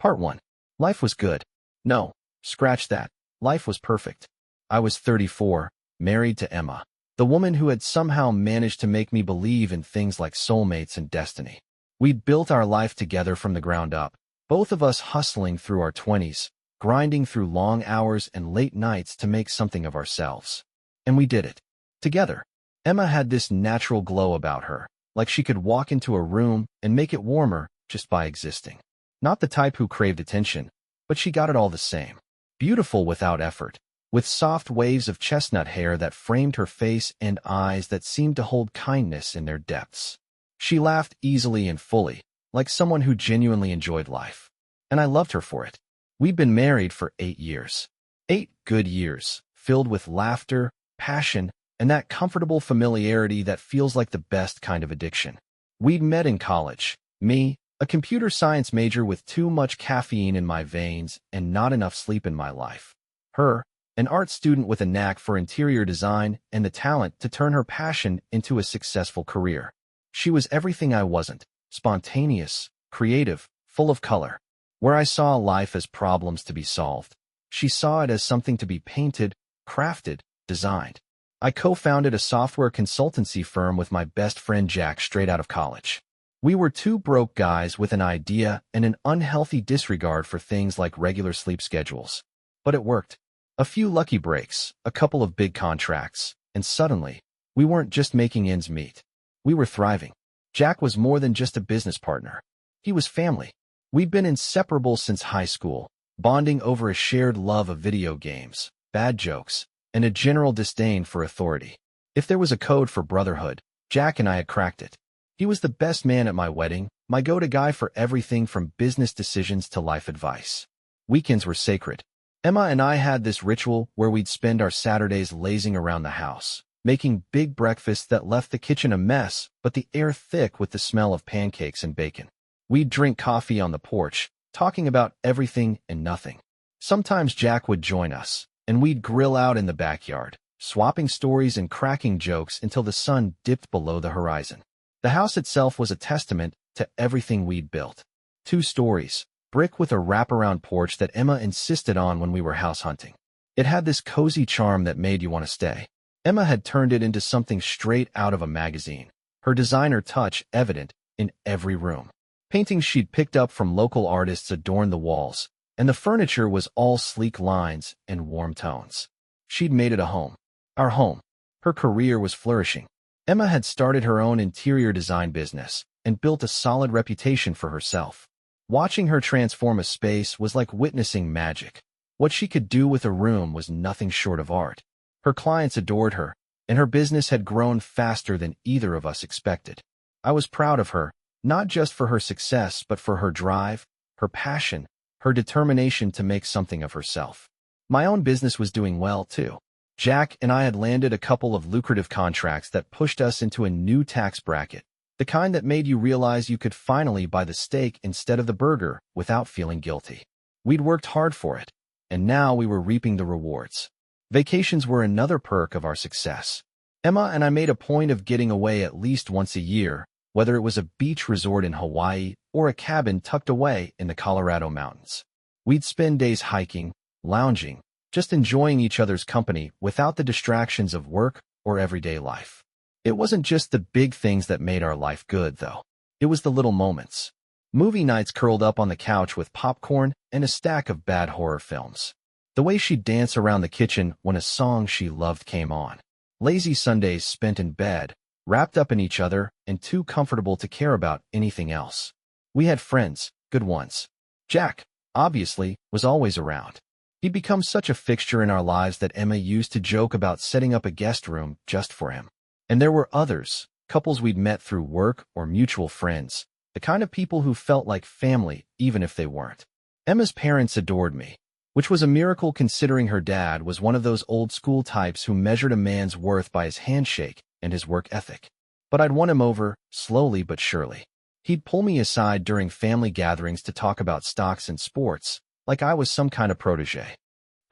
Part 1. Life was good. No, scratch that. Life was perfect. I was 34, married to Emma, the woman who had somehow managed to make me believe in things like soulmates and destiny. We'd built our life together from the ground up, both of us hustling through our 20s, grinding through long hours and late nights to make something of ourselves. And we did it. Together. Emma had this natural glow about her, like she could walk into a room and make it warmer just by existing. Not the type who craved attention, but she got it all the same. Beautiful without effort, with soft waves of chestnut hair that framed her face and eyes that seemed to hold kindness in their depths. She laughed easily and fully, like someone who genuinely enjoyed life. And I loved her for it. We'd been married for 8 years. 8 good years, filled with laughter, passion, and that comfortable familiarity that feels like the best kind of addiction. We'd met in college, me, a computer science major with too much caffeine in my veins and not enough sleep in my life. Her, an art student with a knack for interior design and the talent to turn her passion into a successful career. She was everything I wasn't, spontaneous, creative, full of color. Where I saw life as problems to be solved, she saw it as something to be painted, crafted, designed. I co-founded a software consultancy firm with my best friend Jack straight out of college. We were two broke guys with an idea and an unhealthy disregard for things like regular sleep schedules. But it worked. A few lucky breaks, a couple of big contracts, and suddenly, we weren't just making ends meet. We were thriving. Jack was more than just a business partner. He was family. We'd been inseparable since high school, bonding over a shared love of video games, bad jokes, and a general disdain for authority. If there was a code for brotherhood, Jack and I had cracked it. He was the best man at my wedding, my go-to guy for everything from business decisions to life advice. Weekends were sacred. Emma and I had this ritual where we'd spend our Saturdays lazing around the house, making big breakfasts that left the kitchen a mess, but the air thick with the smell of pancakes and bacon. We'd drink coffee on the porch, talking about everything and nothing. Sometimes Jack would join us, and we'd grill out in the backyard, swapping stories and cracking jokes until the sun dipped below the horizon. The house itself was a testament to everything we'd built. 2 stories, brick with a wraparound porch that Emma insisted on when we were house hunting. It had this cozy charm that made you want to stay. Emma had turned it into something straight out of a magazine, her designer touch evident in every room. Paintings she'd picked up from local artists adorned the walls, and the furniture was all sleek lines and warm tones. She'd made it a home. Our home. Her career was flourishing. Emma had started her own interior design business and built a solid reputation for herself. Watching her transform a space was like witnessing magic. What she could do with a room was nothing short of art. Her clients adored her, and her business had grown faster than either of us expected. I was proud of her, not just for her success, but for her drive, her passion, her determination to make something of herself. My own business was doing well, too. Jack and I had landed a couple of lucrative contracts that pushed us into a new tax bracket, the kind that made you realize you could finally buy the steak instead of the burger without feeling guilty. We'd worked hard for it, and now we were reaping the rewards. Vacations were another perk of our success. Emma and I made a point of getting away at least once a year, whether it was a beach resort in Hawaii or a cabin tucked away in the Colorado mountains. We'd spend days hiking, lounging, just enjoying each other's company without the distractions of work or everyday life. It wasn't just the big things that made our life good, though. It was the little moments. Movie nights curled up on the couch with popcorn and a stack of bad horror films. The way she'd dance around the kitchen when a song she loved came on. Lazy Sundays spent in bed, wrapped up in each other and too comfortable to care about anything else. We had friends, good ones. Jack, obviously, was always around. He'd become such a fixture in our lives that Emma used to joke about setting up a guest room just for him. And there were others, couples we'd met through work or mutual friends, the kind of people who felt like family even if they weren't. Emma's parents adored me, which was a miracle considering her dad was one of those old-school types who measured a man's worth by his handshake and his work ethic. But I'd won him over, slowly but surely. He'd pull me aside during family gatherings to talk about stocks and sports, like I was some kind of protege.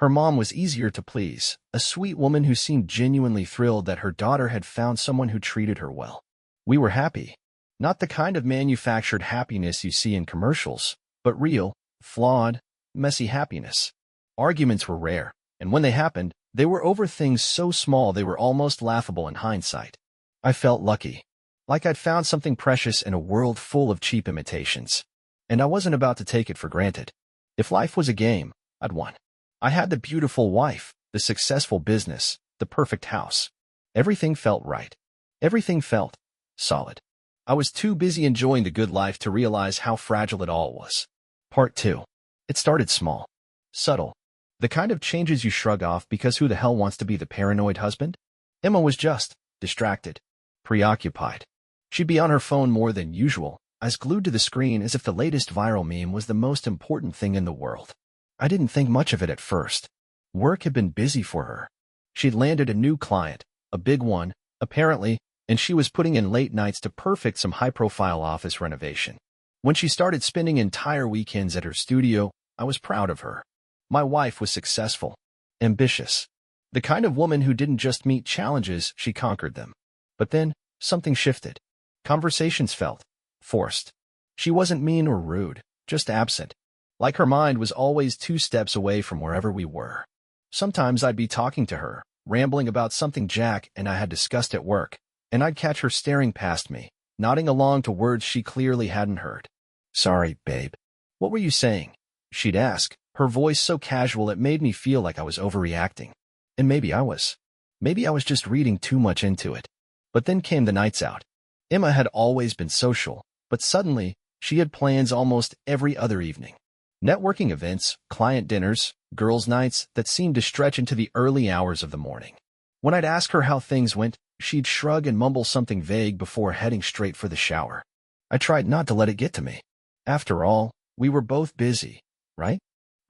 Her mom was easier to please, a sweet woman who seemed genuinely thrilled that her daughter had found someone who treated her well. We were happy. Not the kind of manufactured happiness you see in commercials, but real, flawed, messy happiness. Arguments were rare, and when they happened, they were over things so small they were almost laughable in hindsight. I felt lucky, like I'd found something precious in a world full of cheap imitations. And I wasn't about to take it for granted. If life was a game, I'd won. I had the beautiful wife, the successful business, the perfect house. Everything felt right. Everything felt solid. I was too busy enjoying the good life to realize how fragile it all was. Part 2. It started small. Subtle. The kind of changes you shrug off because who the hell wants to be the paranoid husband? Emma was just distracted, preoccupied. She'd be on her phone more than usual, as glued to the screen as if the latest viral meme was the most important thing in the world. I didn't think much of it at first. Work had been busy for her. She'd landed a new client, a big one, apparently, and she was putting in late nights to perfect some high-profile office renovation. When she started spending entire weekends at her studio, I was proud of her. My wife was successful, ambitious, the kind of woman who didn't just meet challenges, she conquered them. But then, something shifted. Conversations felt forced. She wasn't mean or rude, just absent. Like her mind was always 2 steps away from wherever we were. Sometimes I'd be talking to her, rambling about something Jack and I had discussed at work, and I'd catch her staring past me, nodding along to words she clearly hadn't heard. "Sorry, babe. What were you saying?" she'd ask, her voice so casual it made me feel like I was overreacting. And maybe I was. Maybe I was just reading too much into it. But then came the nights out. Emma had always been social, but suddenly, she had plans almost every other evening. Networking events, client dinners, girls' nights that seemed to stretch into the early hours of the morning. When I'd ask her how things went, she'd shrug and mumble something vague before heading straight for the shower. I tried not to let it get to me. After all, we were both busy, right?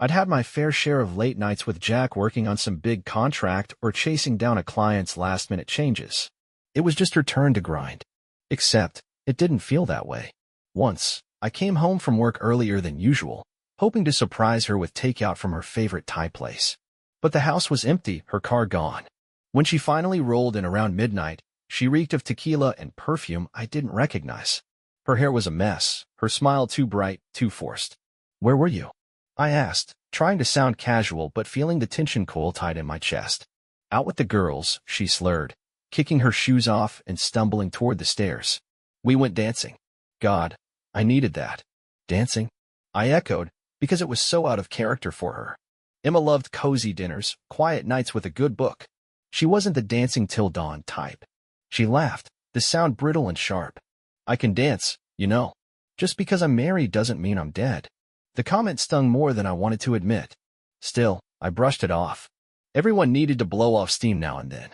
I'd had my fair share of late nights with Jack working on some big contract or chasing down a client's last-minute changes. It was just her turn to grind. Except, it didn't feel that way. Once, I came home from work earlier than usual, hoping to surprise her with takeout from her favorite Thai place. But the house was empty, her car gone. When she finally rolled in around midnight, she reeked of tequila and perfume I didn't recognize. Her hair was a mess, her smile too bright, too forced. "Where were you?" I asked, trying to sound casual but feeling the tension coil tight in my chest. "Out with the girls," she slurred, kicking her shoes off and stumbling toward the stairs. "We went dancing." God, I needed that. Dancing? I echoed, because it was so out of character for her. Emma loved cozy dinners, quiet nights with a good book. She wasn't the dancing till dawn type. She laughed, the sound brittle and sharp. "I can dance, you know. Just because I'm married doesn't mean I'm dead." The comment stung more than I wanted to admit. Still, I brushed it off. Everyone needed to blow off steam now and then.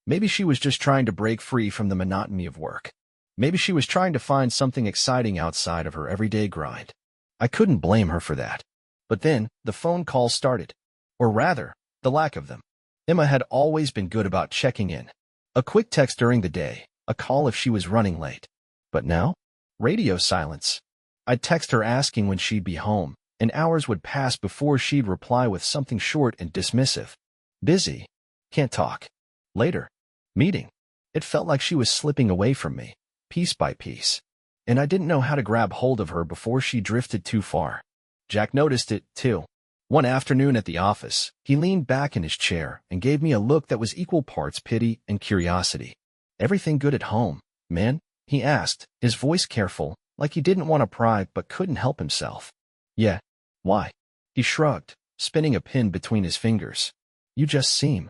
Maybe she was just trying to break free from the monotony of work. Maybe she was trying to find something exciting outside of her everyday grind. I couldn't blame her for that. But then, the phone calls started. Or rather, the lack of them. Emma had always been good about checking in. A quick text during the day, a call if she was running late. But now? Radio silence. I'd text her asking when she'd be home, and hours would pass before she'd reply with something short and dismissive. "Busy. Can't talk. Later. Meeting." It felt like she was slipping away from me, piece by piece. And I didn't know how to grab hold of her before she drifted too far. Jack noticed it, too. One afternoon at the office, he leaned back in his chair and gave me a look that was equal parts pity and curiosity. "Everything good at home, man?" he asked, his voice careful, like he didn't want to pry but couldn't help himself. "Yeah. Why?" He shrugged, spinning a pin between his fingers. "You just seem—"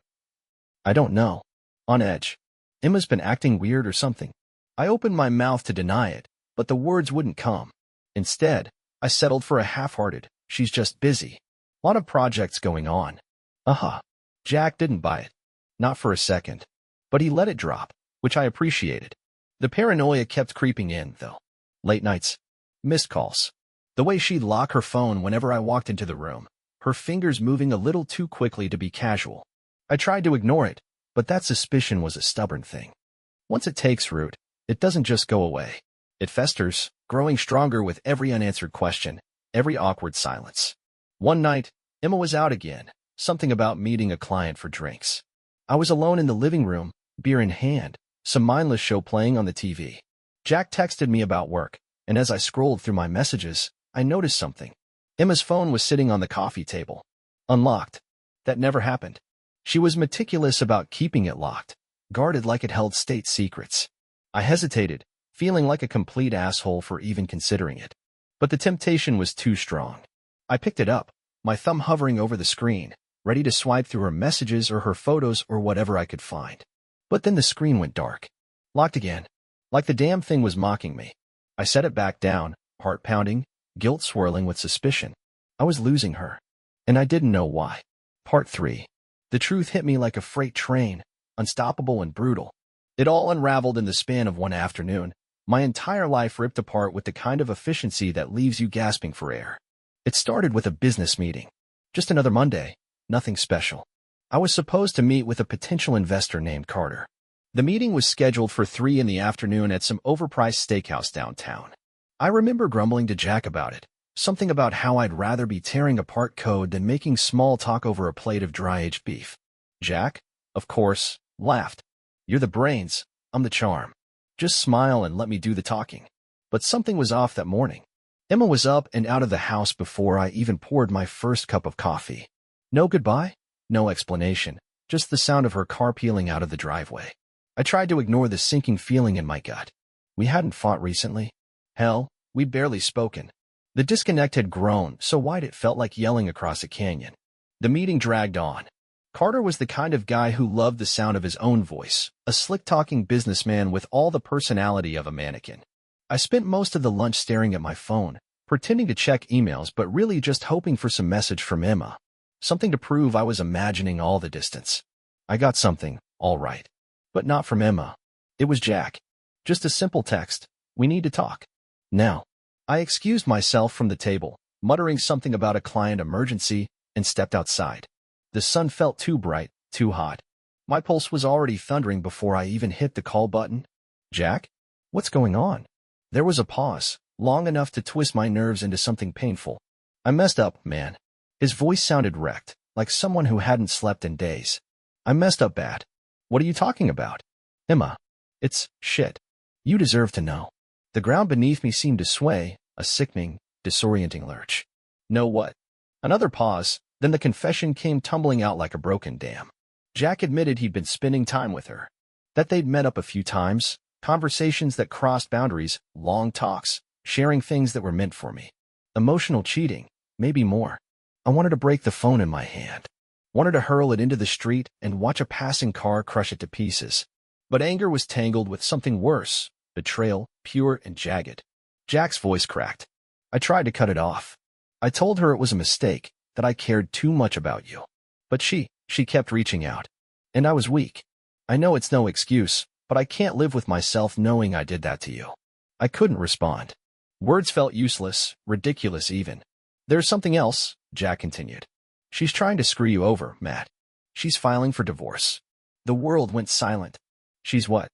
I don't know. On edge. Emma's been acting weird or something. I opened my mouth to deny it, but the words wouldn't come. Instead, I settled for a half-hearted, "She's just busy. Lot of projects going on." Jack didn't buy it. Not for a second. But he let it drop, which I appreciated. The paranoia kept creeping in, though. Late nights. Missed calls. The way she'd lock her phone whenever I walked into the room, her fingers moving a little too quickly to be casual. I tried to ignore it, but that suspicion was a stubborn thing. Once it takes root, it doesn't just go away. It festers, growing stronger with every unanswered question, every awkward silence. One night, Emma was out again, something about meeting a client for drinks. I was alone in the living room, beer in hand, some mindless show playing on the TV. Jack texted me about work, and as I scrolled through my messages, I noticed something. Emma's phone was sitting on the coffee table, unlocked. That never happened. She was meticulous about keeping it locked, guarded like it held state secrets. I hesitated, feeling like a complete asshole for even considering it. But the temptation was too strong. I picked it up, my thumb hovering over the screen, ready to swipe through her messages or her photos or whatever I could find. But then the screen went dark. Locked again. Like the damn thing was mocking me. I set it back down, heart pounding, guilt swirling with suspicion. I was losing her. And I didn't know why. Part 3. The truth hit me like a freight train, unstoppable and brutal. It all unraveled in the span of one afternoon, my entire life ripped apart with the kind of efficiency that leaves you gasping for air. It started with a business meeting. Just another Monday, nothing special. I was supposed to meet with a potential investor named Carter. The meeting was scheduled for 3 in the afternoon at some overpriced steakhouse downtown. I remember grumbling to Jack about it, something about how I'd rather be tearing apart code than making small talk over a plate of dry-aged beef. Jack, of course, laughed. You're the brains, I'm the charm. Just smile and let me do the talking. But something was off that morning. Emma was up and out of the house before I even poured my first cup of coffee. No goodbye, no explanation, just the sound of her car peeling out of the driveway. I tried to ignore the sinking feeling in my gut. We hadn't fought recently. Hell, we'd barely spoken. The disconnect had grown so wide it felt like yelling across a canyon. The meeting dragged on. Carter was the kind of guy who loved the sound of his own voice, a slick-talking businessman with all the personality of a mannequin. I spent most of the lunch staring at my phone, pretending to check emails but really just hoping for some message from Emma. Something to prove I was imagining all the distance. I got something, all right. But not from Emma. It was Jack. Just a simple text. We need to talk. Now. I excused myself from the table, muttering something about a client emergency, and stepped outside. The sun felt too bright, too hot. My pulse was already thundering before I even hit the call button. Jack? What's going on? There was a pause, long enough to twist my nerves into something painful. I messed up, man. His voice sounded wrecked, like someone who hadn't slept in days. I messed up bad. What are you talking about? Emma. It's shit. You deserve to know. The ground beneath me seemed to sway, a sickening, disorienting lurch. Know what? Another pause, then the confession came tumbling out like a broken dam. Jack admitted he'd been spending time with her. That they'd met up a few times, conversations that crossed boundaries, long talks, sharing things that were meant for me. Emotional cheating, maybe more. I wanted to break the phone in my hand. Wanted to hurl it into the street and watch a passing car crush it to pieces. But anger was tangled with something worse, betrayal, pure and jagged. Jack's voice cracked. I tried to cut it off. I told her it was a mistake, that I cared too much about you. But she kept reaching out. And I was weak. I know it's no excuse, but I can't live with myself knowing I did that to you. I couldn't respond. Words felt useless, ridiculous even. There's something else, Jack continued. She's trying to screw you over, Matt. She's filing for divorce. The world went silent. She's what?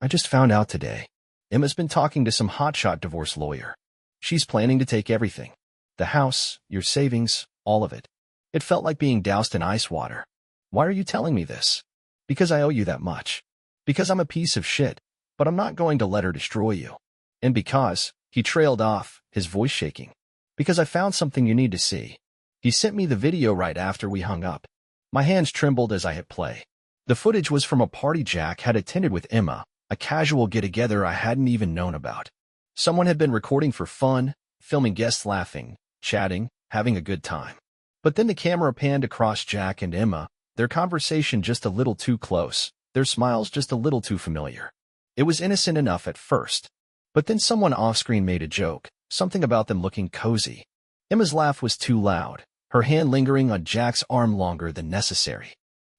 I just found out today. Emma's been talking to some hotshot divorce lawyer. She's planning to take everything. The house, your savings, all of it. It felt like being doused in ice water. Why are you telling me this? Because I owe you that much. Because I'm a piece of shit, but I'm not going to let her destroy you. And because, he trailed off, his voice shaking. Because I found something you need to see. He sent me the video right after we hung up. My hands trembled as I hit play. The footage was from a party Jack had attended with Emma, a casual get-together I hadn't even known about. Someone had been recording for fun, filming guests laughing, chatting, having a good time. But then the camera panned across Jack and Emma, their conversation just a little too close, their smiles just a little too familiar. It was innocent enough at first. But then someone off-screen made a joke, something about them looking cozy. Emma's laugh was too loud, her hand lingering on Jack's arm longer than necessary.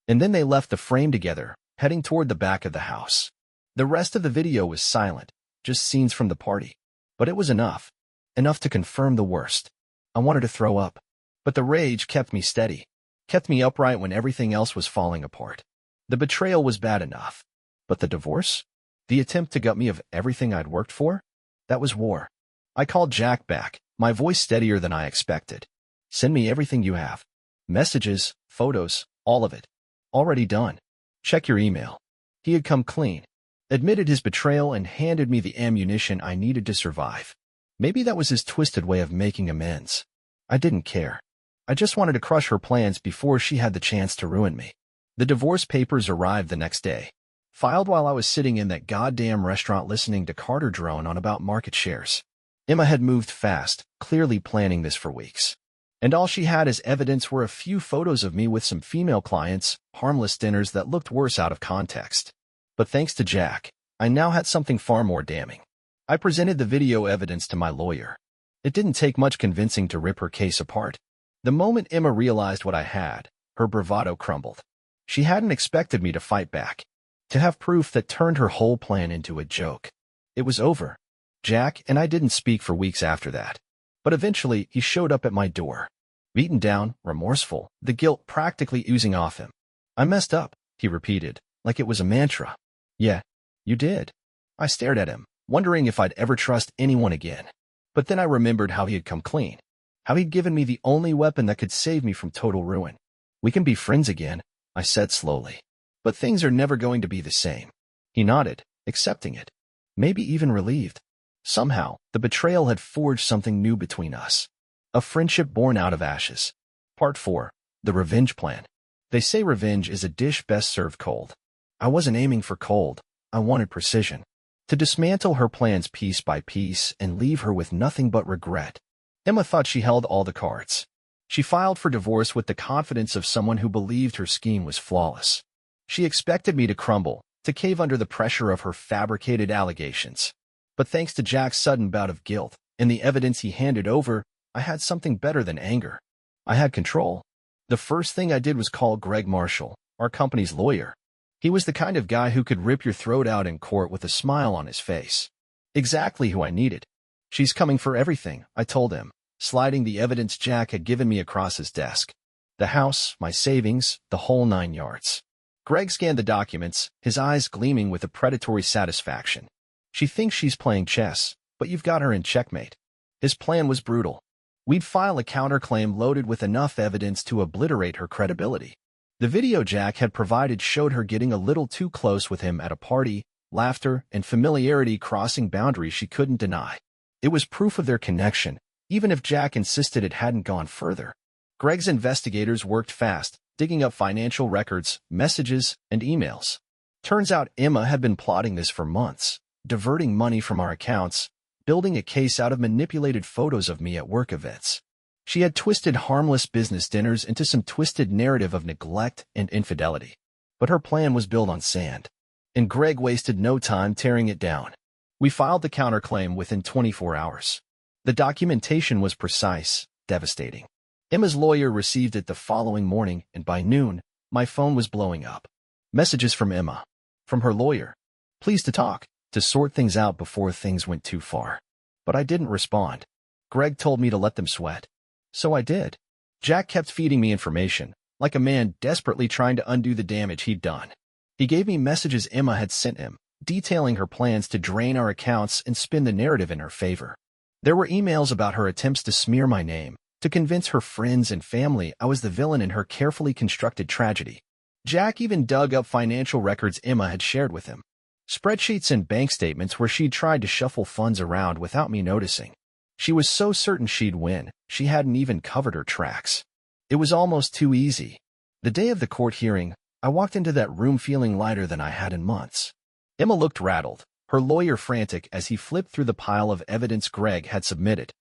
And then they left the frame together, heading toward the back of the house. The rest of the video was silent, just scenes from the party. But it was enough. Enough to confirm the worst. I wanted to throw up. But the rage kept me steady, kept me upright when everything else was falling apart. The betrayal was bad enough. But the divorce? The attempt to gut me of everything I'd worked for? That was war. I called Jack back, my voice steadier than I expected. Send me everything you have. Messages, photos, all of it. Already done. Check your email. He had come clean, admitted his betrayal and handed me the ammunition I needed to survive. Maybe that was his twisted way of making amends. I didn't care. I just wanted to crush her plans before she had the chance to ruin me. The divorce papers arrived the next day, filed while I was sitting in that goddamn restaurant listening to Carter drone on about market shares. Emma had moved fast, clearly planning this for weeks. And all she had as evidence were a few photos of me with some female clients, harmless dinners that looked worse out of context. But thanks to Jack, I now had something far more damning. I presented the video evidence to my lawyer. It didn't take much convincing to rip her case apart. The moment Emma realized what I had, her bravado crumbled. She hadn't expected me to fight back, to have proof that turned her whole plan into a joke. It was over. Jack and I didn't speak for weeks after that. But eventually, he showed up at my door. Beaten down, remorseful, the guilt practically oozing off him. I messed up, he repeated, like it was a mantra. Yeah, you did. I stared at him, wondering if I'd ever trust anyone again. But then I remembered how he had come clean. How he'd given me the only weapon that could save me from total ruin. We can be friends again, I said slowly. But things are never going to be the same. He nodded, accepting it. Maybe even relieved. Somehow, the betrayal had forged something new between us. A friendship born out of ashes. Part 4. The Revenge Plan. They say revenge is a dish best served cold. I wasn't aiming for cold. I wanted precision. To dismantle her plans piece by piece and leave her with nothing but regret. Emma thought she held all the cards. She filed for divorce with the confidence of someone who believed her scheme was flawless. She expected me to crumble, to cave under the pressure of her fabricated allegations. But thanks to Jack's sudden bout of guilt and the evidence he handed over, I had something better than anger. I had control. The first thing I did was call Greg Marshall, our company's lawyer. He was the kind of guy who could rip your throat out in court with a smile on his face. Exactly who I needed. She's coming for everything, I told him, sliding the evidence Jack had given me across his desk. The house, my savings, the whole 9 yards. Greg scanned the documents, his eyes gleaming with a predatory satisfaction. She thinks she's playing chess, but you've got her in checkmate. His plan was brutal. We'd file a counterclaim loaded with enough evidence to obliterate her credibility. The video Jack had provided showed her getting a little too close with him at a party, laughter and familiarity crossing boundaries she couldn't deny. It was proof of their connection, even if Jack insisted it hadn't gone further. Greg's investigators worked fast, digging up financial records, messages, and emails. Turns out Emma had been plotting this for months, diverting money from our accounts, building a case out of manipulated photos of me at work events. She had twisted harmless business dinners into some twisted narrative of neglect and infidelity. But her plan was built on sand, and Greg wasted no time tearing it down. We filed the counterclaim within 24 hours. The documentation was precise, devastating. Emma's lawyer received it the following morning, and by noon, my phone was blowing up. Messages from Emma. From her lawyer. Pleased to talk, to sort things out before things went too far. But I didn't respond. Greg told me to let them sweat. So I did. Jack kept feeding me information, like a man desperately trying to undo the damage he'd done. He gave me messages Emma had sent him, detailing her plans to drain our accounts and spin the narrative in her favor. There were emails about her attempts to smear my name, to convince her friends and family I was the villain in her carefully constructed tragedy. Jack even dug up financial records Emma had shared with him. Spreadsheets and bank statements where she'd tried to shuffle funds around without me noticing. She was so certain she'd win, she hadn't even covered her tracks. It was almost too easy. The day of the court hearing, I walked into that room feeling lighter than I had in months. Emma looked rattled, her lawyer frantic as he flipped through the pile of evidence Greg had submitted.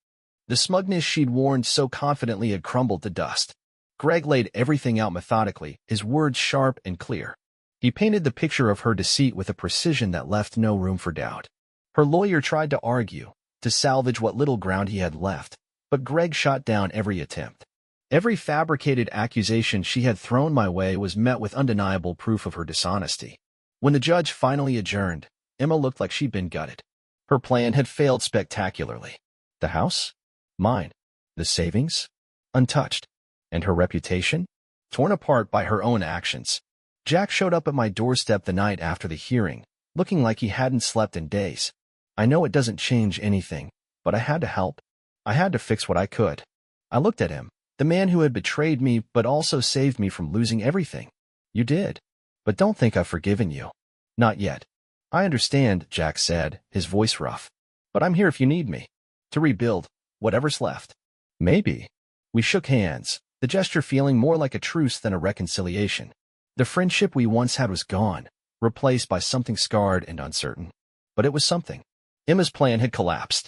The smugness she'd worn so confidently had crumbled to dust. Greg laid everything out methodically, his words sharp and clear. He painted the picture of her deceit with a precision that left no room for doubt. Her lawyer tried to argue, to salvage what little ground he had left, but Greg shot down every attempt. Every fabricated accusation she had thrown my way was met with undeniable proof of her dishonesty. When the judge finally adjourned, Emma looked like she'd been gutted. Her plan had failed spectacularly. The house? Mine. The savings? Untouched. And her reputation? Torn apart by her own actions. Jack showed up at my doorstep the night after the hearing, looking like he hadn't slept in days. I know it doesn't change anything, but I had to help. I had to fix what I could. I looked at him, the man who had betrayed me but also saved me from losing everything. You did. But don't think I've forgiven you. Not yet. I understand, Jack said, his voice rough. But I'm here if you need me. To rebuild whatever's left. Maybe. We shook hands, the gesture feeling more like a truce than a reconciliation. The friendship we once had was gone, replaced by something scarred and uncertain. But it was something. Emma's plan had collapsed.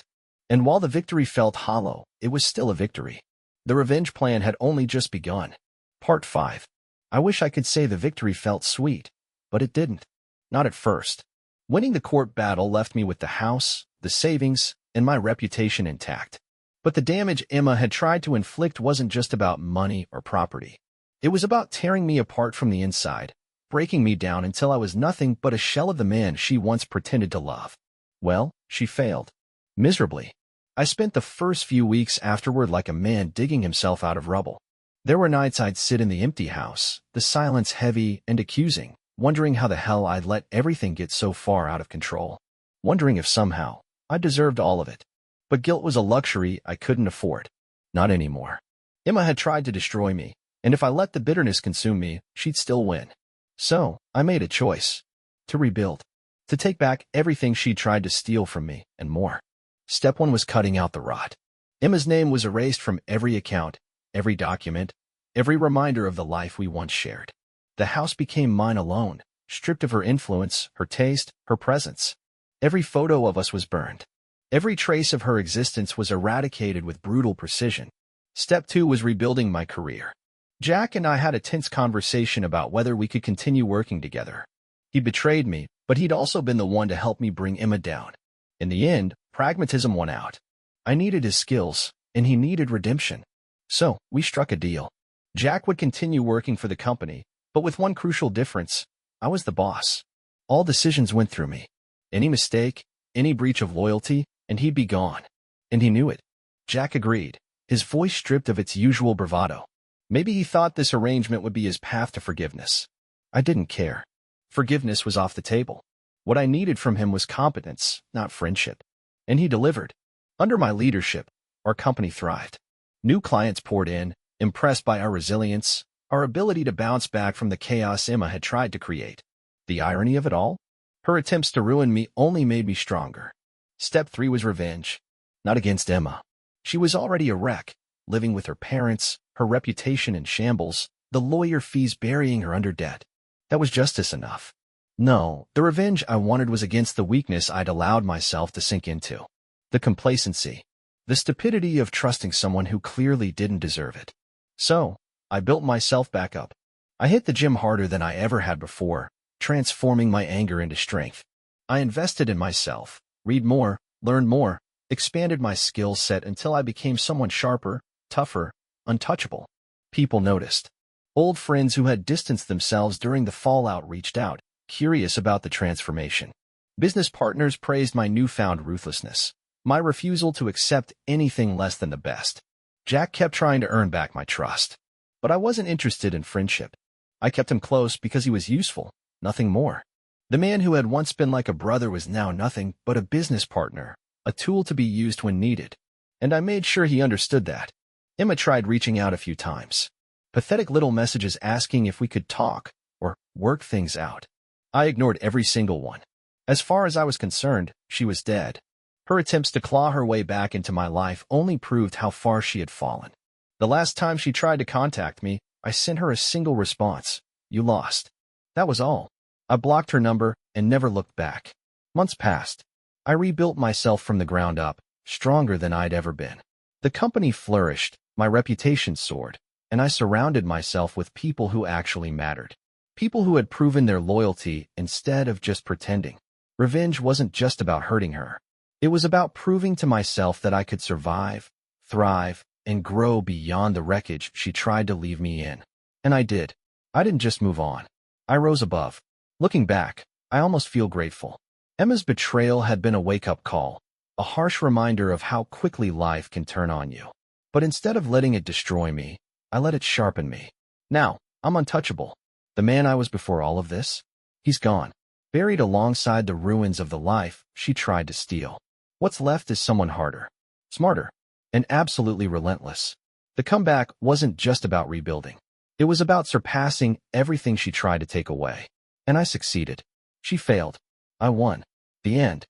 And while the victory felt hollow, it was still a victory. The revenge plan had only just begun. Part 5. I wish I could say the victory felt sweet, but it didn't. Not at first. Winning the court battle left me with the house, the savings, and my reputation intact. But the damage Emma had tried to inflict wasn't just about money or property. It was about tearing me apart from the inside, breaking me down until I was nothing but a shell of the man she once pretended to love. Well, she failed. Miserably. I spent the first few weeks afterward like a man digging himself out of rubble. There were nights I'd sit in the empty house, the silence heavy and accusing, wondering how the hell I'd let everything get so far out of control. Wondering if somehow I deserved all of it. But guilt was a luxury I couldn't afford. Not anymore. Emma had tried to destroy me, and if I let the bitterness consume me, she'd still win. So, I made a choice. To rebuild. To take back everything she'd tried to steal from me, and more. Step 1 was cutting out the rot. Emma's name was erased from every account, every document, every reminder of the life we once shared. The house became mine alone, stripped of her influence, her taste, her presence. Every photo of us was burned. Every trace of her existence was eradicated with brutal precision. Step 2 was rebuilding my career. Jack and I had a tense conversation about whether we could continue working together. He betrayed me, but he'd also been the one to help me bring Emma down. In the end, pragmatism won out. I needed his skills, and he needed redemption. So, we struck a deal. Jack would continue working for the company, but with one crucial difference: I was the boss. All decisions went through me. Any mistake, any breach of loyalty, and he'd be gone. And he knew it. Jack agreed, his voice stripped of its usual bravado. Maybe he thought this arrangement would be his path to forgiveness. I didn't care. Forgiveness was off the table. What I needed from him was competence, not friendship. And he delivered. Under my leadership, our company thrived. New clients poured in, impressed by our resilience, our ability to bounce back from the chaos Emma had tried to create. The irony of it all? Her attempts to ruin me only made me stronger. Step 3 was revenge. Not against Emma. She was already a wreck, living with her parents, her reputation in shambles, the lawyer fees burying her under debt. That was justice enough. No, the revenge I wanted was against the weakness I'd allowed myself to sink into. The complacency. The stupidity of trusting someone who clearly didn't deserve it. So, I built myself back up. I hit the gym harder than I ever had before, transforming my anger into strength. I invested in myself, read more, learned more, expanded my skill set until I became someone sharper, tougher, untouchable. People noticed. Old friends who had distanced themselves during the fallout reached out, curious about the transformation. Business partners praised my newfound ruthlessness, my refusal to accept anything less than the best. Jack kept trying to earn back my trust. But I wasn't interested in friendship. I kept him close because he was useful, nothing more. The man who had once been like a brother was now nothing but a business partner, a tool to be used when needed. And I made sure he understood that. Emma tried reaching out a few times. Pathetic little messages asking if we could talk or work things out. I ignored every single one. As far as I was concerned, she was dead. Her attempts to claw her way back into my life only proved how far she had fallen. The last time she tried to contact me, I sent her a single response: "You lost." That was all. I blocked her number and never looked back. Months passed. I rebuilt myself from the ground up, stronger than I'd ever been. The company flourished, my reputation soared, and I surrounded myself with people who actually mattered. People who had proven their loyalty instead of just pretending. Revenge wasn't just about hurting her. It was about proving to myself that I could survive, thrive, and grow beyond the wreckage she tried to leave me in. And I did. I didn't just move on. I rose above. Looking back, I almost feel grateful. Emma's betrayal had been a wake-up call, a harsh reminder of how quickly life can turn on you. But instead of letting it destroy me, I let it sharpen me. Now, I'm untouchable. The man I was before all of this? He's gone, buried alongside the ruins of the life she tried to steal. What's left is someone harder, smarter, and absolutely relentless. The comeback wasn't just about rebuilding. It was about surpassing everything she tried to take away. And I succeeded. She failed. I won. The end.